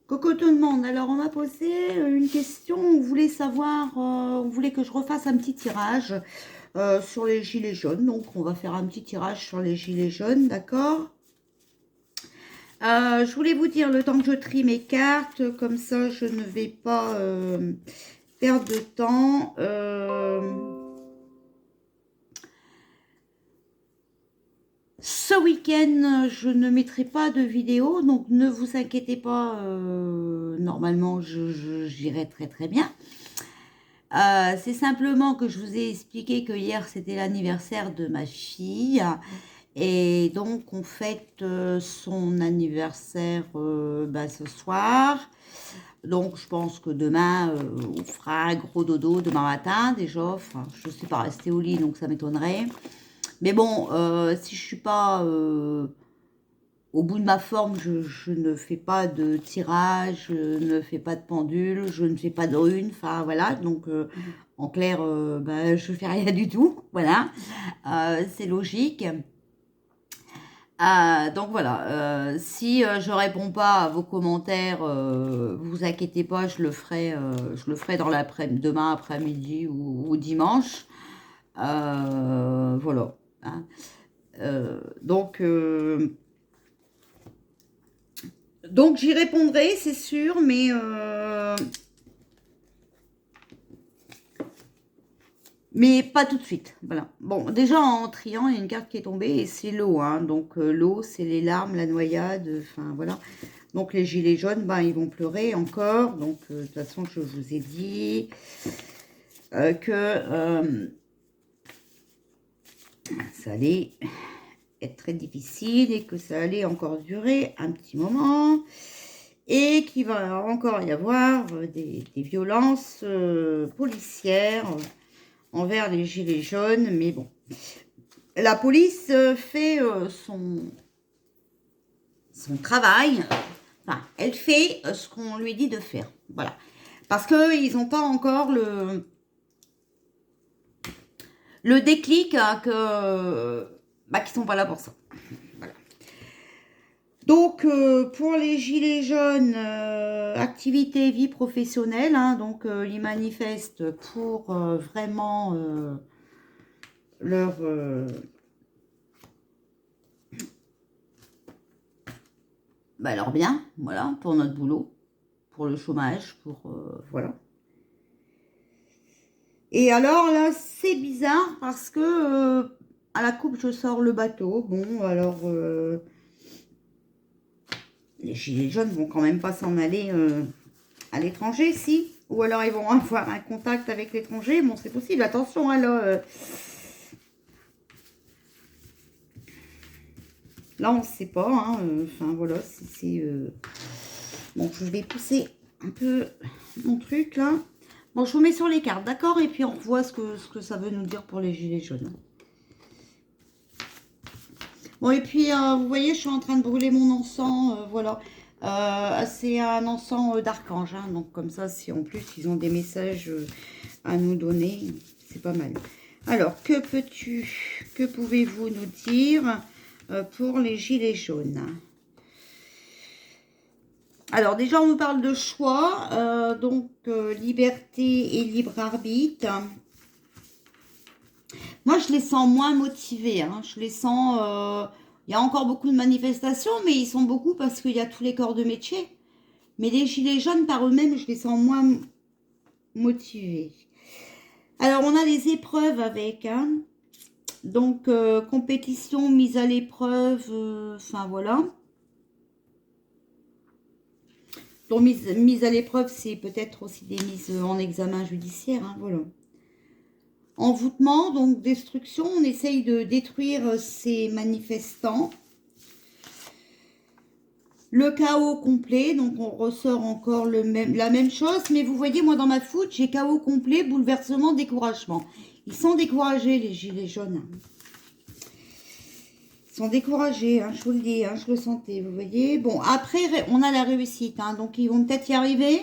Coucou tout le monde, alors on m'a posé une question, on voulait savoir, on voulait que je refasse un petit tirage sur les gilets jaunes, donc on va faire un petit tirage sur les gilets jaunes, d'accord. Je voulais vous dire le temps que je trie mes cartes, comme ça je ne vais pas perdre de temps. Ce week-end, je ne mettrai pas de vidéo, donc ne vous inquiétez pas, normalement j'irai très très bien. C'est simplement que je vous ai expliqué que hier c'était l'anniversaire de ma fille et donc on fête son anniversaire ce soir. Donc je pense que demain on fera un gros dodo demain matin déjà. Enfin, je ne sais pas rester au lit donc ça m'étonnerait. Mais bon, si je suis pas au bout de ma forme, je ne fais pas de tirage, je ne fais pas de pendule, je ne fais pas de runes, enfin voilà, donc en clair, je fais rien du tout, voilà, c'est logique. Donc voilà, si je réponds pas à vos commentaires, vous inquiétez pas, je le ferai dans demain après-midi ou dimanche. Voilà, hein. Donc Donc j'y répondrai, c'est sûr, mais pas tout de suite. Voilà. Bon, déjà en triant, il y a une carte qui est tombée et c'est l'eau, hein. Donc l'eau, c'est les larmes, la noyade, enfin voilà. Donc les gilets jaunes, ils vont pleurer encore. Donc de toute façon, je vous ai dit que ça allait être très difficile et que ça allait encore durer un petit moment. Et qu'il va encore y avoir des violences policières envers les gilets jaunes. Mais bon, la police fait son travail. Enfin, elle fait ce qu'on lui dit de faire. Voilà. Parce qu'ils n'ont pas encore le déclic qu'ils ne sont pas là pour ça. Voilà. Donc, pour les gilets jaunes, activité, vie professionnelle, hein, donc ils manifestent pour vraiment leur, leur bien, voilà, pour notre boulot, pour le chômage, pour voilà. Et alors là, c'est bizarre parce que à la coupe, je sors le bateau. Bon, alors les gilets jaunes vont quand même pas s'en aller à l'étranger, si. Ou alors ils vont avoir un contact avec l'étranger. Bon, c'est possible. Attention, alors. Là, on ne sait pas. Hein, enfin, voilà. Si c'est. Bon, je vais pousser un peu mon truc, là. Bon, je vous mets sur les cartes, d'accord? Et puis, on voit ce que ça veut nous dire pour les gilets jaunes. Bon, et puis, vous voyez, je suis en train de brûler mon encens. Voilà. C'est un encens d'archange. Hein, donc, comme ça, si en plus, ils ont des messages à nous donner, c'est pas mal. Alors, que pouvez-vous nous dire pour les gilets jaunes? Alors, déjà, on nous parle de choix, donc liberté et libre arbitre. Moi, je les sens moins motivés. Hein. Je les sens. Il y a encore beaucoup de manifestations, mais ils sont beaucoup parce qu'il y a tous les corps de métier. Mais les gilets jaunes, par eux-mêmes, je les sens moins motivés. Alors, on a les épreuves avec. Hein. Donc, compétition, mise à l'épreuve, enfin voilà. Donc, mise à l'épreuve, c'est peut-être aussi des mises en examen judiciaire. Hein, voilà. Envoûtement, donc destruction, on essaye de détruire ces manifestants. Le chaos complet, donc on ressort encore la même chose, mais vous voyez, moi dans ma foot, j'ai chaos complet, bouleversement, découragement. Ils sont découragés, les gilets jaunes. Ils sont découragés, hein, je vous le dis, hein, je le sentais, vous voyez. Bon, après, on a la réussite, hein, donc ils vont peut-être y arriver.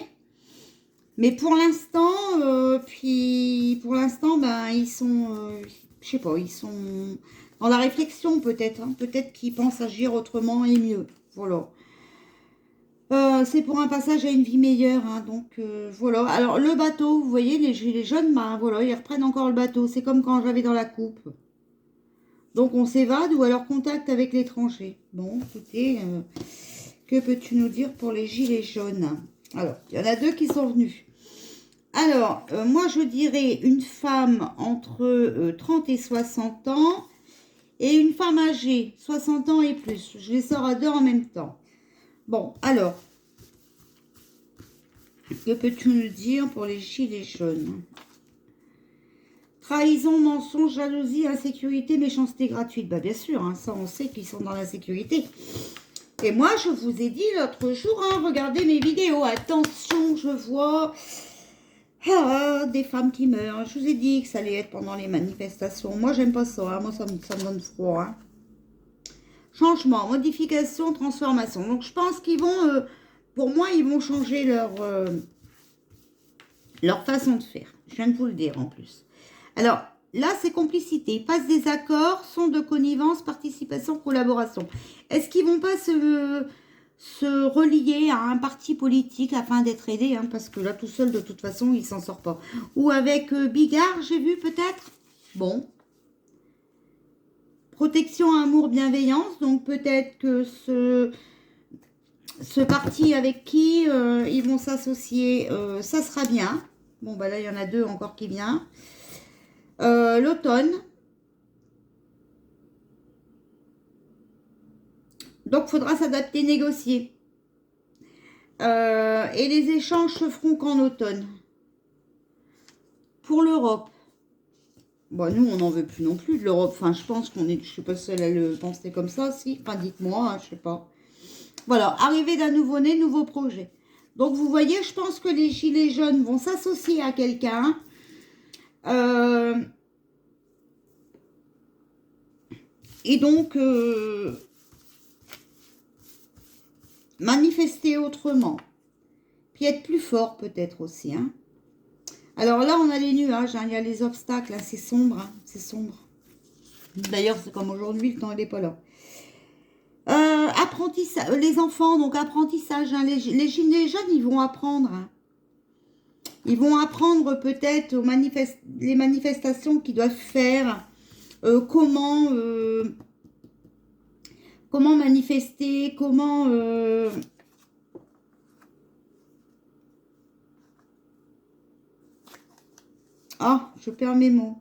Mais pour l'instant, ils sont, je sais pas, ils sont dans la réflexion peut-être, hein, peut-être qu'ils pensent agir autrement et mieux. Voilà. C'est pour un passage à une vie meilleure, hein, donc voilà. Alors le bateau, vous voyez, les gilets jaunes, ben voilà, ils reprennent encore le bateau. C'est comme quand j'avais dans la coupe. Donc on s'évade ou alors contact avec l'étranger. Bon, écoutez, que peux-tu nous dire pour les gilets jaunes? Alors, il y en a deux qui sont venus. Alors, moi je dirais une femme entre 30 et 60 ans et une femme âgée, 60 ans et plus. Je les sors à deux en même temps. Bon, alors, que peux-tu nous dire pour les gilets jaunes? Trahison, mensonge, jalousie, insécurité, méchanceté gratuite. Bah bien sûr, hein, ça on sait qu'ils sont dans l'insécurité. Et moi, je vous ai dit l'autre jour, hein, regardez mes vidéos. Attention, je vois des femmes qui meurent. Je vous ai dit que ça allait être pendant les manifestations. Moi, j'aime pas ça. Hein. Moi, ça me donne froid. Hein. Changement, modification, transformation. Donc, je pense qu'ils vont, pour moi, ils vont changer leur façon de faire. Je viens de vous le dire en plus. Alors, là, c'est complicité. Passe des accords, sont de connivence, participation, collaboration. Est-ce qu'ils vont pas se relier à un parti politique afin d'être aidés, hein, parce que là, tout seul, de toute façon, il s'en sort pas. Ou avec Bigard, j'ai vu peut-être. Bon. Protection, amour, bienveillance. Donc, peut-être que ce parti avec qui ils vont s'associer, ça sera bien. Bon, bah là, il y en a deux encore qui viennent. L'automne. Donc, il faudra s'adapter, négocier. Et les échanges se feront qu'en automne. Pour l'Europe. Bon, nous, on n'en veut plus non plus de l'Europe. Enfin, je pense qu'on est... Je suis pas seule à le penser comme ça, si. Enfin, dites-moi, hein, je sais pas. Voilà, arrivée d'un nouveau-né, nouveau projet. Donc, vous voyez, je pense que les gilets jaunes vont s'associer à quelqu'un. Et donc, manifester autrement. Puis être plus fort peut-être aussi. Hein. Alors là, on a les nuages, hein, il y a les obstacles, hein, c'est sombre. Hein, c'est sombre. D'ailleurs, c'est comme aujourd'hui, le temps n'est pas là. Apprentissage, les enfants, donc apprentissage. Hein, les gilets jaunes, ils vont apprendre. Hein. Ils vont apprendre peut-être les manifestations qu'ils doivent faire. Comment manifester, comment... Ah, je perds mes mots.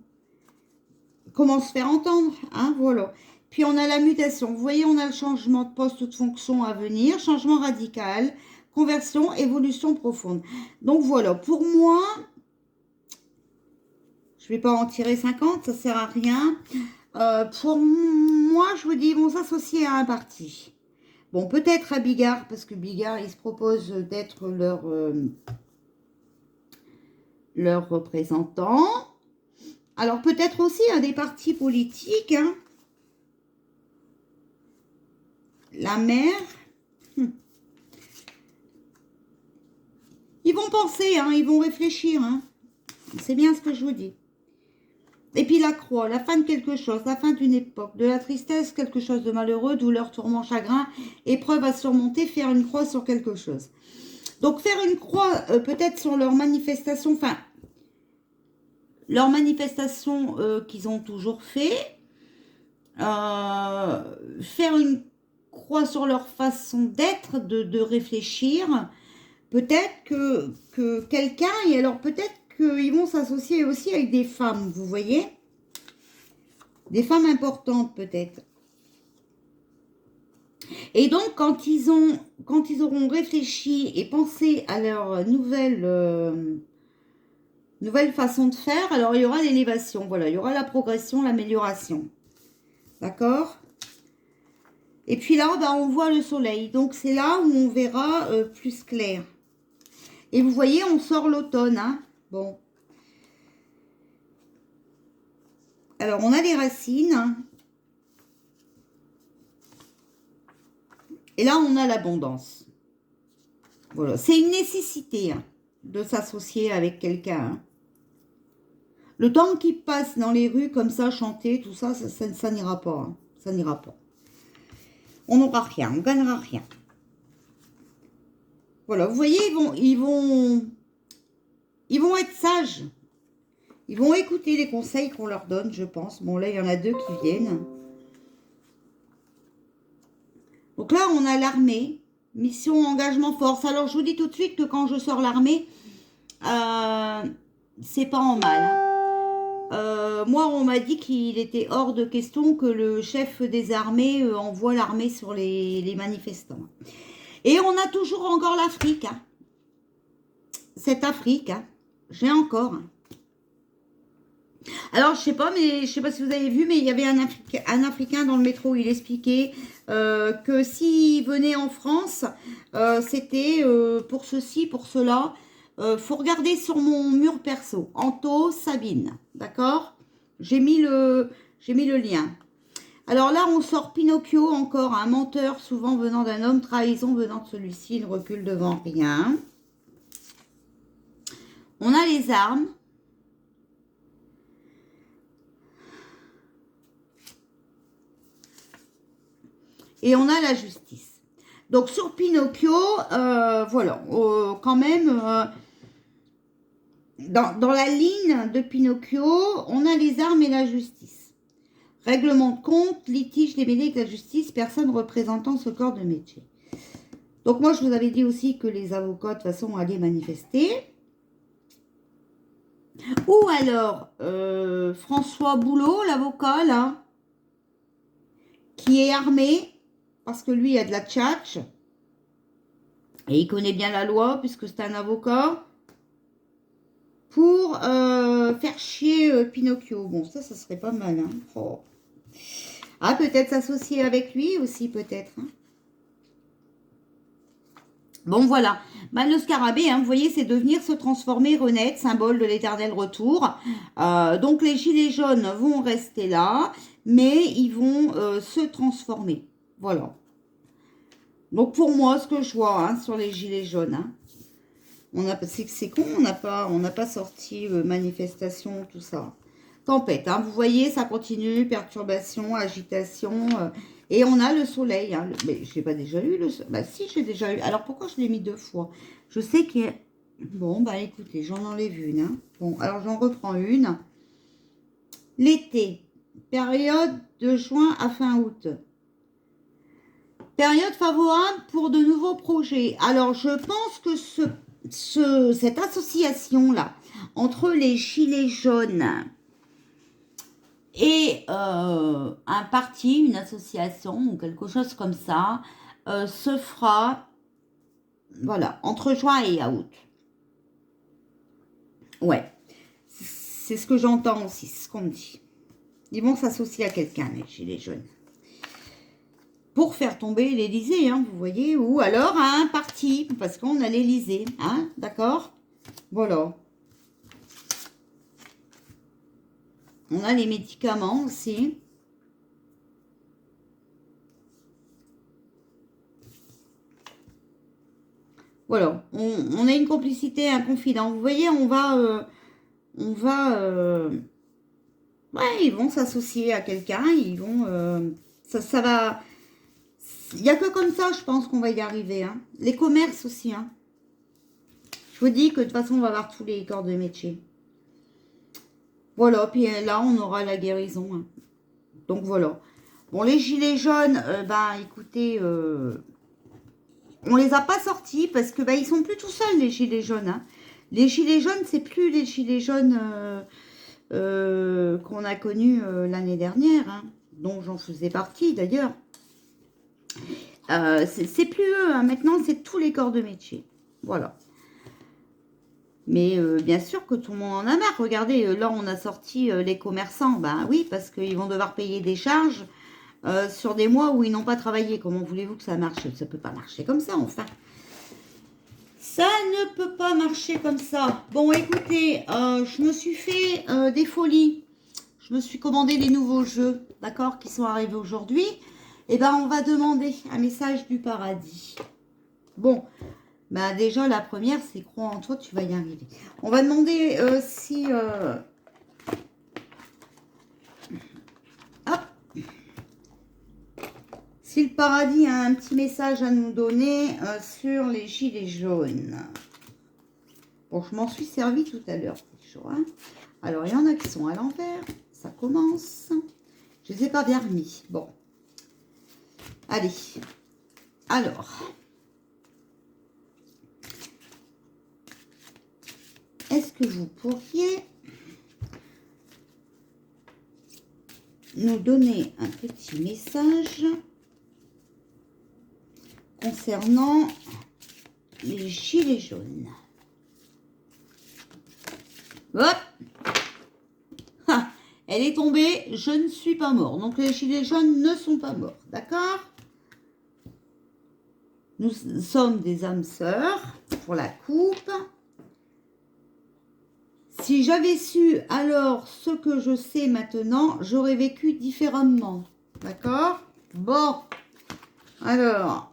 Comment se faire entendre, hein, voilà. Puis on a la mutation. Vous voyez, on a le changement de poste ou de fonction à venir, changement radical, conversion, évolution profonde. Donc voilà, pour moi, je ne vais pas en tirer 50, ça ne sert à rien. Pour moi, je vous dis, ils vont s'associer à un parti. Bon, peut-être à Bigard, parce que Bigard, il se propose d'être leur représentant. Alors, peut-être aussi à des partis politiques. Hein. La mère. Ils vont penser, hein, ils vont réfléchir. Hein. C'est bien ce que je vous dis. Et puis la croix, la fin de quelque chose, la fin d'une époque, de la tristesse, quelque chose de malheureux, douleur, tourment, chagrin, épreuve à surmonter, faire une croix sur quelque chose. Donc faire une croix peut-être sur leur manifestation, enfin, leur manifestation qu'ils ont toujours fait, faire une croix sur leur façon d'être, de réfléchir, peut-être que quelqu'un, et alors peut-être qu'ils vont s'associer aussi avec des femmes, vous voyez? Des femmes importantes peut-être. Et donc, quand ils auront réfléchi et pensé à leur nouvelle façon de faire, alors il y aura l'élévation, voilà, il y aura la progression, l'amélioration. D'accord? Et puis là, bah, on voit le soleil. Donc, c'est là où on verra plus clair. Et vous voyez, on sort l'automne, hein? Bon. Alors, on a les racines. Hein. Et là, on a l'abondance. Voilà. C'est une nécessité hein, de s'associer avec quelqu'un. Hein. Le temps qui passe dans les rues comme ça, chanter, tout ça, ça n'ira pas. Hein. Ça n'ira pas. On n'aura rien, on ne gagnera rien. Voilà, vous voyez, ils vont être sages. Ils vont écouter les conseils qu'on leur donne, je pense. Bon, là, il y en a 2 qui viennent. Donc là, on a l'armée. Mission, engagement, force. Alors, je vous dis tout de suite que quand je sors l'armée, c'est pas en mal. Moi, on m'a dit qu'il était hors de question que le chef des armées envoie l'armée sur les manifestants. Et on a toujours encore l'Afrique. Hein. Cette Afrique, hein. J'ai encore. Hein. Alors, je sais pas si vous avez vu, mais il y avait un Africain dans le métro. Il expliquait que s'il venait en France, c'était pour ceci, pour cela. Faut regarder sur mon mur perso. Anto, Sabine. D'accord? J'ai mis le lien. Alors là, on sort Pinocchio encore. Un menteur souvent venant d'un homme, trahison venant de celui-ci. Il ne recule devant rien. On a les armes. Et on a la justice. Donc, sur Pinocchio, voilà, quand même, dans la ligne de Pinocchio, on a les armes et la justice. Règlement de compte, litige démêlé avec la justice, personne représentant ce corps de métier. Donc, moi, je vous avais dit aussi que les avocats, de toute façon, allaient manifester. Ou alors, François Boulot, l'avocat, là, qui est armé, parce que lui, il a de la tchatch. Et il connaît bien la loi, puisque c'est un avocat. Pour faire chier Pinocchio. Bon, ça serait pas mal. Hein. Oh. Ah, peut-être s'associer avec lui aussi, peut-être. Hein. Bon, voilà. Ben, le scarabée, hein, vous voyez, c'est devenir, se transformer, renaître, symbole de l'éternel retour. Donc, les gilets jaunes vont rester là, mais ils vont se transformer. Voilà. Donc, pour moi, ce que je vois hein, sur les gilets jaunes, hein, c'est con, on n'a pas sorti manifestation, tout ça. Tempête, hein, vous voyez, ça continue, perturbation, agitation, et on a le soleil. Hein, mais je l'ai pas déjà eu, le soleil. Bah si, j'ai déjà eu. Alors pourquoi je l'ai mis 2 fois? Je sais qu'il y a... Bon, bah écoutez, j'en enlève une. Hein. Bon, alors j'en reprends une. L'été, période de juin à fin août. Période favorable pour de nouveaux projets. Alors, je pense que cette association-là, entre les gilets jaunes et un parti, une association ou quelque chose comme ça, se fera, voilà, entre juin et août. Ouais, c'est ce que j'entends aussi, c'est ce qu'on me dit. Ils vont s'associer à quelqu'un, les gilets jaunes. Pour faire tomber l'Élysée, hein, vous voyez, ou alors à un parti, parce qu'on a l'Élysée, hein, d'accord? Voilà. On a les médicaments aussi. Voilà, on a une complicité, un confident. Vous voyez, ouais, ils vont s'associer à quelqu'un, ils vont, ça va, il n'y a que comme ça, je pense qu'on va y arriver. Hein. Les commerces aussi, hein. Je vous dis que de toute façon, on va avoir tous les corps de métier. Voilà, puis là, on aura la guérison. Hein. Donc voilà. Bon, les gilets jaunes, écoutez, on les a pas sortis parce que ils sont plus tout seuls, les gilets jaunes. Hein. Les gilets jaunes, c'est plus les gilets jaunes qu'on a connus l'année dernière, hein, dont j'en faisais partie d'ailleurs. C'est plus eux, hein. Maintenant, c'est tous les corps de métier. Voilà. Mais bien sûr que tout le monde en a marre. Regardez, là, on a sorti les commerçants. Ben oui, parce qu'ils vont devoir payer des charges sur des mois où ils n'ont pas travaillé. Comment voulez-vous que ça marche? Ça ne peut pas marcher comme ça, enfin. Ça ne peut pas marcher comme ça. Bon, écoutez, je me suis fait des folies. Je me suis commandé les nouveaux jeux, d'accord, qui sont arrivés aujourd'hui. Eh ben, on va demander un message du paradis. Bon, déjà, la première, c'est crois en toi, tu vas y arriver. On va demander si... si le de Paradis a un petit message à nous donner sur les gilets jaunes. Bon, je m'en suis servi tout à l'heure. Hein. Alors, il y en a qui sont à l'envers. Ça commence. Je ne les ai pas bien remis. Bon. Allez. Alors. Est-ce que vous pourriez nous donner un petit message concernant les gilets jaunes? Hop! Ah, elle est tombée, je ne suis pas mort. Donc les gilets jaunes ne sont pas morts, d'accord? Nous sommes des âmes sœurs pour la coupe. Si j'avais su alors ce que je sais maintenant, j'aurais vécu différemment, d'accord? Bon, alors,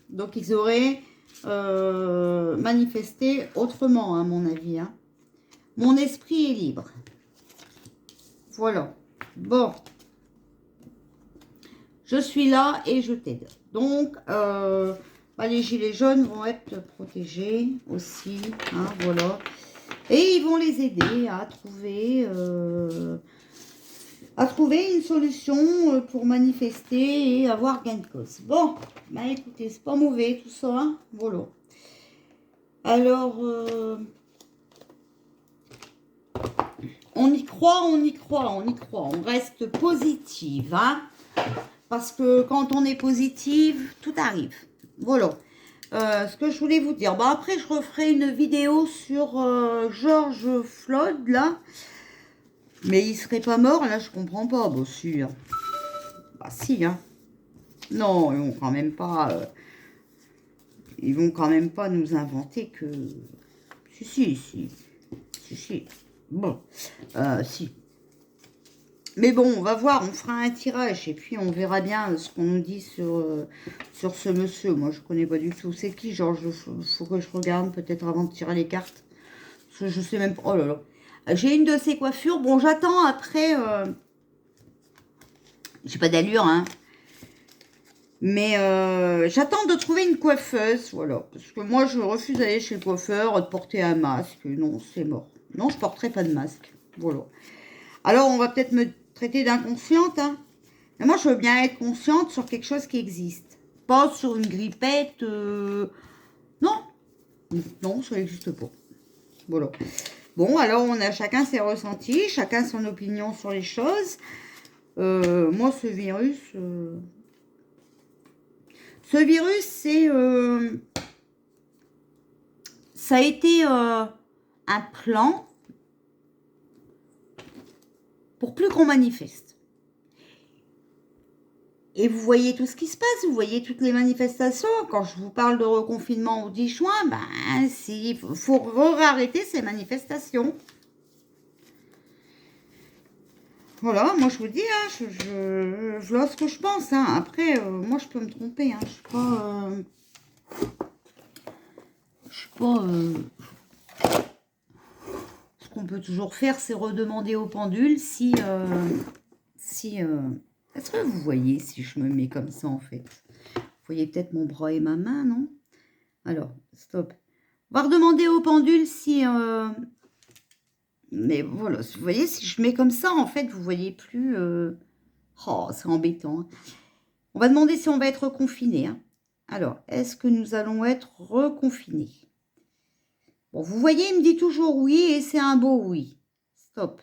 donc ils auraient manifesté autrement, à mon avis. Hein. Mon esprit est libre. Voilà. Bon. Je suis là et je t'aide. Donc, les gilets jaunes vont être protégés aussi. Hein, voilà. Et ils vont les aider à trouver une solution pour manifester et avoir gain de cause. Bon, bah écoutez, c'est pas mauvais tout ça. Hein, voilà. Alors... on y croit, on y croit, on y croit. On reste positive, hein, parce que quand on est positive, tout arrive. Voilà. Ce que je voulais vous dire. Bah, après, je referai une vidéo sur George Floyd, là. Mais il serait pas mort, là, je comprends pas. Bon, si. Hein. Bah, si, hein. Non, ils vont quand même pas... ils vont quand même pas nous inventer que... Si. Bon, si. Mais bon, on va voir, on fera un tirage et puis on verra bien ce qu'on nous dit sur ce monsieur. Moi, je connais pas du tout. C'est qui, Georges? Il faut que je regarde peut-être avant de tirer les cartes. Parce que je sais même pas. Oh là là. J'ai une de ces coiffures. Bon, j'attends après. J'ai pas d'allure, hein. Mais j'attends de trouver une coiffeuse, voilà. Parce que moi, je refuse d'aller chez le coiffeur, de porter un masque. Non, c'est mort. Non, je porterai pas de masque. Voilà. Alors, on va peut-être me traiter d'inconsciente, hein. Mais moi, je veux bien être consciente sur quelque chose qui existe. Pas sur une grippette. Non. Non, ça n'existe pas. Voilà. Bon, alors, on a chacun ses ressentis, chacun son opinion sur les choses. Moi, ce virus, c'est... ça a été un plan pour plus qu'on manifeste. Et vous voyez tout ce qui se passe, vous voyez toutes les manifestations. Quand je vous parle de reconfinement au 10 juin, ben, il faut arrêter ces manifestations. Voilà, moi je vous dis, hein, je vois ce que je pense. Hein. Après, moi je peux me tromper. Hein. Je suis pas... Ce qu'on peut toujours faire, c'est redemander au pendule si... Est-ce que vous voyez si je me mets comme ça, en fait? Vous voyez peut-être mon bras et ma main, non? Alors, stop. On va redemander au pendule si... Mais voilà, vous voyez, si je mets comme ça, en fait, vous voyez plus... Oh, c'est embêtant. Hein. On va demander si on va être reconfiné. Hein. Alors, est-ce que nous allons être reconfinés? Bon, vous voyez, il me dit toujours oui et c'est un beau oui. Stop.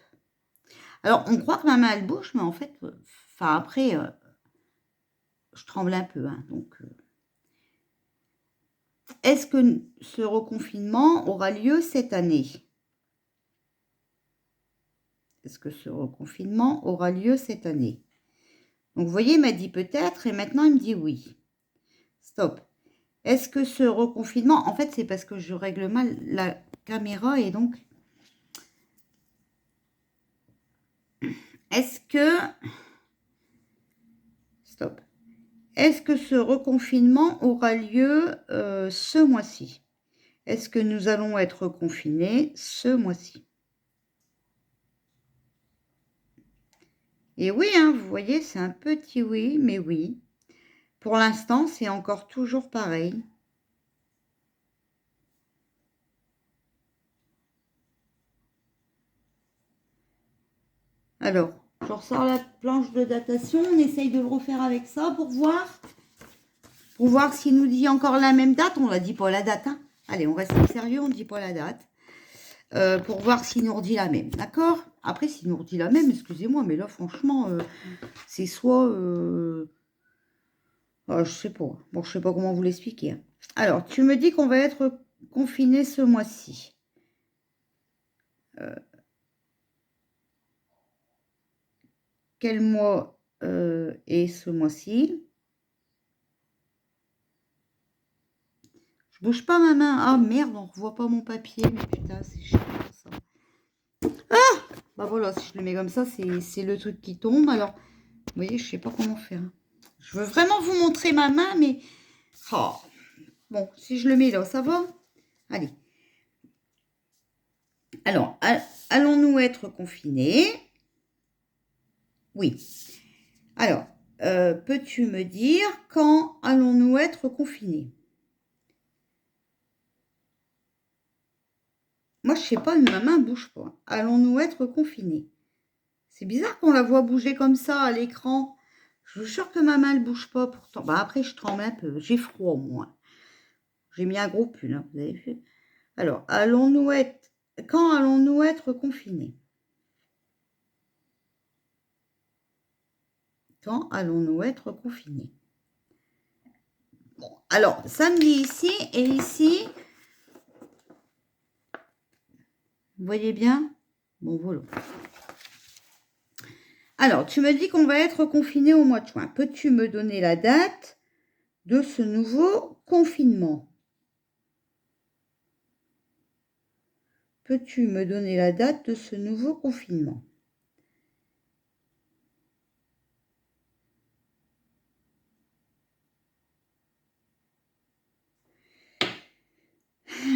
Alors, on croit que ma main, elle bouge, mais en fait... Enfin, après... je tremble un peu, hein, donc... Est-ce que ce reconfinement aura lieu cette année? Est-ce que ce reconfinement aura lieu cette année? Donc, vous voyez, il m'a dit peut-être, et maintenant, il me dit oui. Stop. Est-ce que ce reconfinement... En fait, c'est parce que je règle mal la caméra, et donc... Est-ce que... Stop. Est-ce que ce reconfinement aura lieu ce mois-ci? Est-ce que nous allons être confinés ce mois-ci? Et oui, hein, vous voyez, c'est un petit oui, mais oui. Pour l'instant, c'est encore toujours pareil. Alors, je ressors la planche de datation. On essaye de le refaire avec ça pour voir s'il nous dit encore la même date. On ne dit pas la date. Hein. Allez, on reste sérieux, on ne dit pas la date. Pour voir s'il nous redit la même. D'accord? Après, s'il nous redit la même, excusez-moi, mais là, franchement, c'est soit... je sais pas. Bon, je sais pas comment vous l'expliquer. Hein. Alors, tu me dis qu'on va être confiné ce mois-ci. Quel mois est ce mois-ci? Je bouge pas ma main. Ah merde, on revoit pas mon papier. Mais putain, c'est chiant ça. Ah! Bah voilà, si je le mets comme ça, c'est le truc qui tombe. Alors, vous voyez, je sais pas comment faire. Je veux vraiment vous montrer ma main, mais... Oh. Bon, si je le mets là, ça va? Allez. Alors, allons-nous être confinés? Oui. Alors, peux-tu me dire quand allons-nous être confinés? Moi, je sais pas, ma main bouge pas. Allons-nous être confinés? C'est bizarre qu'on la voit bouger comme ça à l'écran. Je suis sûre que ma main ne bouge pas pourtant. Bah, après, je tremble un peu. J'ai froid, moi. J'ai mis un gros pull, hein, vous avez vu. Alors, quand allons-nous être confinés? Quand allons-nous être confinés? Bon, alors, samedi ici et ici. Vous voyez bien? Bon, voilà. Alors, tu me dis qu'on va être confiné au mois de juin. Peux-tu me donner la date de ce nouveau confinement? Peux-tu me donner la date de ce nouveau confinement?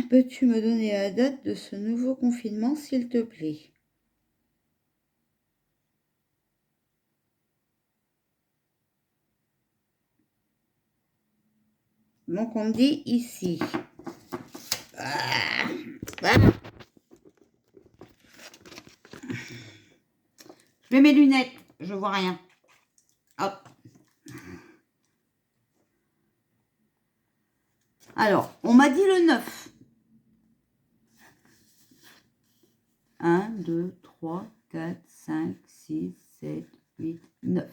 Peux-tu me donner la date de ce nouveau confinement, s'il te plaît? Donc, on dit ici. Ah, voilà. Je mets mes lunettes, je vois rien. Hop. Alors, on m'a dit le 9. 1, 2, 3, 4, 5, 6, 7, 8, 9.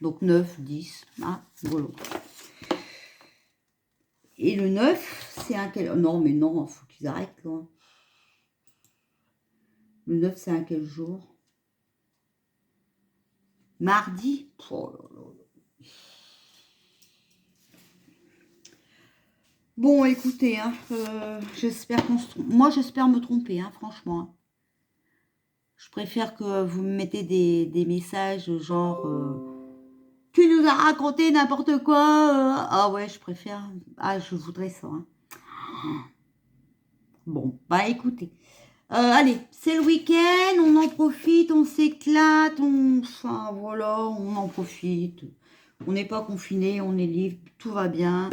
Donc 9, 10. Ah, voilà. Et le 9, c'est un quel... Non, mais non, il faut qu'ils arrêtent, là. Le 9, c'est un quel jour? Mardi? Oh là là. Bon, écoutez, hein, j'espère moi, j'espère me tromper, hein, franchement. Hein. Je préfère que vous me mettez des messages genre... tu nous as raconté n'importe quoi. Ah ouais, je préfère. Ah, je voudrais ça. Hein. Bon, bah écoutez. Allez, c'est le week-end, on en profite, on s'éclate, enfin voilà, on en profite. On n'est pas confiné, on est libre, tout va bien.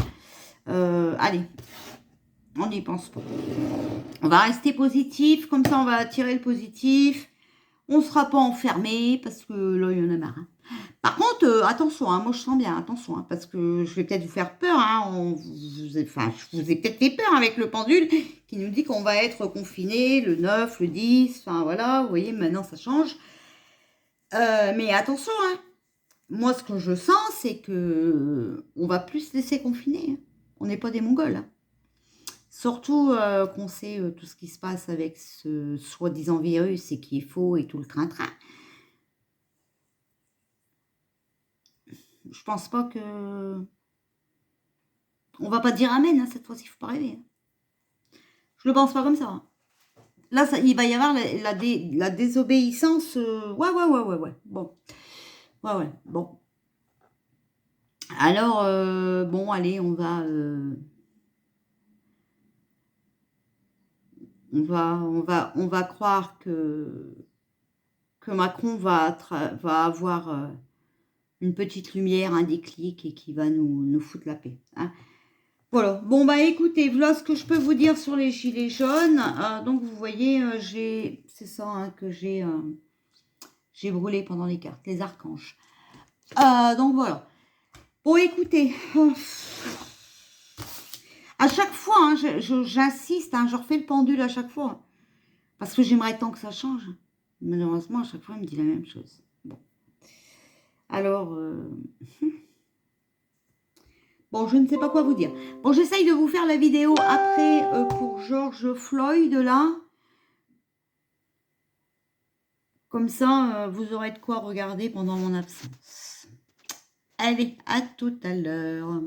Allez, on n'y pense pas. On va rester positif, comme ça on va attirer le positif. On ne sera pas enfermé parce que là, il y en a marre. Hein. Par contre, attention, hein, moi je sens bien, attention, hein, parce que je vais peut-être vous faire peur. Hein, je vous ai peut-être fait peur avec le pendule qui nous dit qu'on va être confiné le 9, le 10. Enfin voilà, vous voyez, maintenant ça change. Mais attention, hein, moi ce que je sens, c'est que on va plus se laisser confiner. Hein. On n'est pas des Mongols. Hein. Surtout qu'on sait tout ce qui se passe avec ce soi-disant virus et qui est faux et tout le train-train. Je pense pas que... On va pas dire amen, hein, cette fois-ci, il faut pas rêver. Hein. Je le pense pas comme ça. Hein. Là, il va y avoir la désobéissance. Ouais. Bon. Ouais. Bon. Alors, bon, allez, on va croire que Macron va avoir une petite lumière, un déclic et qui va nous foutre la paix. Hein. Voilà. Bon, bah écoutez, voilà ce que je peux vous dire sur les gilets jaunes. Donc, vous voyez, c'est ça hein, que j'ai brûlé pendant les cartes, les archanges. Donc, voilà. Bon, écoutez, à chaque fois, hein, j'insiste, hein, je refais le pendule à chaque fois. Parce que j'aimerais tant que ça change. Malheureusement, à chaque fois, il me dit la même chose. Bon. Alors, bon, je ne sais pas quoi vous dire. Bon, j'essaye de vous faire la vidéo après pour George Floyd, là. Comme ça, vous aurez de quoi regarder pendant mon absence. Allez, à tout à l'heure.